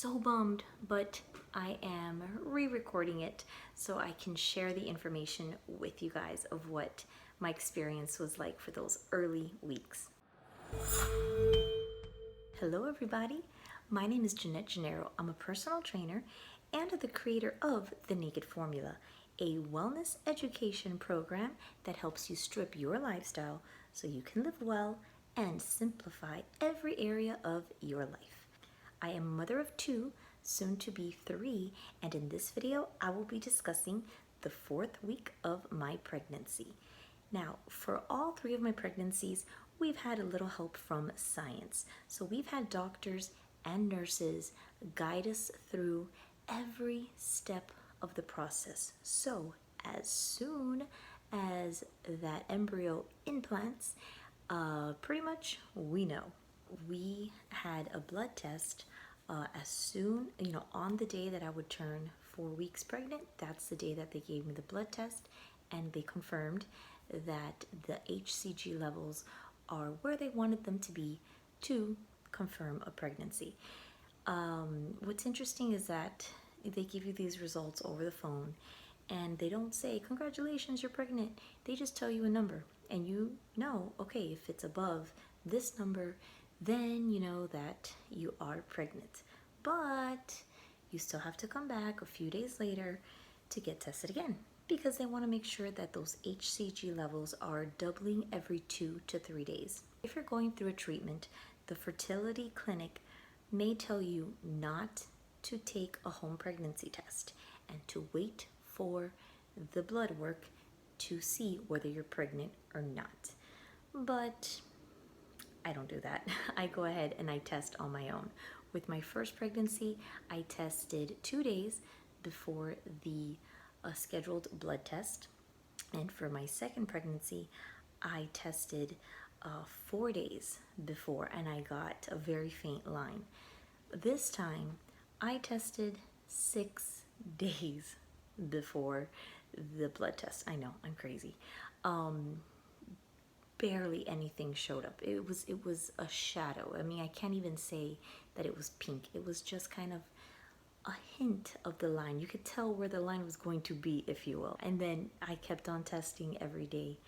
so bummed, but I am re-recording it so I can share the information with you guys of what my experience was like for those early weeks. Hello everybody, my name is Jeanette Gennaro. I'm a personal trainer and the creator of The Naked Formula, a wellness education program that helps you strip your lifestyle so you can live well and simplify every area of your life. I am a mother of 2, soon to be 3, and in this video I will be discussing the 4th week of my pregnancy. Now, for all 3 of my pregnancies, we've had a little help from science. So we've had doctors and nurses guide us through every step of the process. So as soon as that embryo implants, pretty much we know. We had a blood test as soon, on the day that I would turn 4 weeks pregnant. That's the day that they gave me the blood test, and they confirmed that the HCG levels are where they wanted them to be to confirm a pregnancy. What's interesting is that they give you these results over the phone, and they don't say, congratulations, you're pregnant. They just tell you a number, and you know, okay, if it's above this number, then you know that you are pregnant. But you still have to come back a few days later to get tested again, because they want to make sure that those HCG levels are doubling every 2 to 3 days. If you're going through a treatment, the fertility clinic may tell you not to take a home pregnancy test and to wait for the blood work to see whether you're pregnant or not. But I don't do that. I go ahead and I test on my own. With my first pregnancy, I tested 2 days before the scheduled blood test. And for my second pregnancy, I tested 4 days before, and I got a very faint line. This time, I tested 6 days before the blood test. I know, I'm crazy. Barely anything showed up. It was a shadow. I mean, I can't even say that it was pink. It was just kind of a hint of the line. You could tell where the line was going to be, if you will. And then I kept on testing every day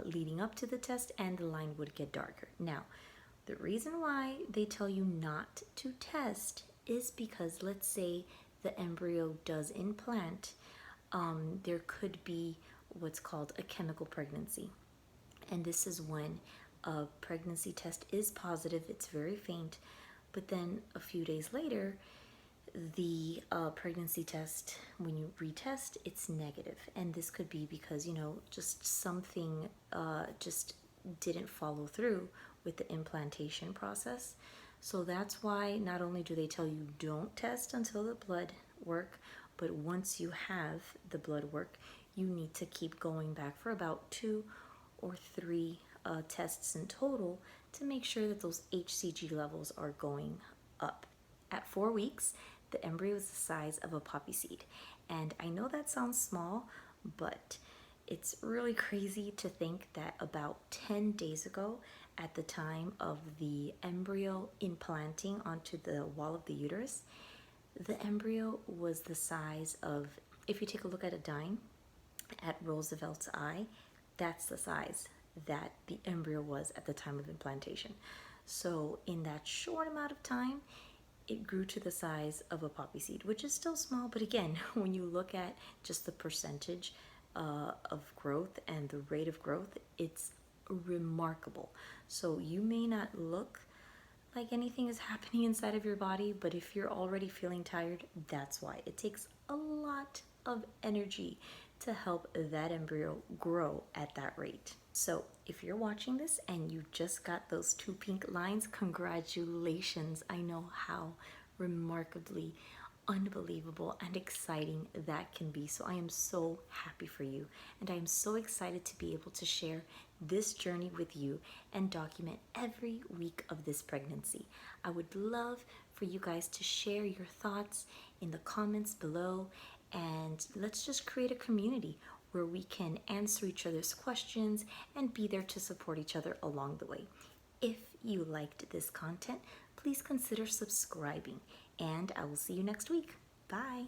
leading up to the test, and the line would get darker. Now, the reason why they tell you not to test is because, let's say the embryo does implant, there could be what's called a chemical pregnancy. And this is when a pregnancy test is positive, it's very faint, but then a few days later, the pregnancy test, when you retest, it's negative. And this could be because, just something just didn't follow through with the implantation process. So that's why not only do they tell you don't test until the blood work, but once you have the blood work, you need to keep going back for about 2 or 3 tests in total to make sure that those HCG levels are going up. At 4 weeks, the embryo is the size of a poppy seed. And I know that sounds small, but it's really crazy to think that about 10 days ago, at the time of the embryo implanting onto the wall of the uterus, the embryo was the size of, if you take a look at a dime, at Roosevelt's eye, that's the size that the embryo was at the time of implantation. So in that short amount of time, it grew to the size of a poppy seed, which is still small, but again, when you look at just the percentage of growth and the rate of growth, it's remarkable. So you may not look like anything is happening inside of your body, but if you're already feeling tired, that's why. It takes a lot of energy to help that embryo grow at that rate. So if you're watching this and you just got those 2 pink lines, congratulations. I know how remarkably unbelievable and exciting that can be. So I am so happy for you, and I am so excited to be able to share this journey with you and document every week of this pregnancy. I would love for you guys to share your thoughts in the comments below, and let's just create a community where we can answer each other's questions and be there to support each other along the way. If you liked this content, please consider subscribing and I will see you next week. Bye.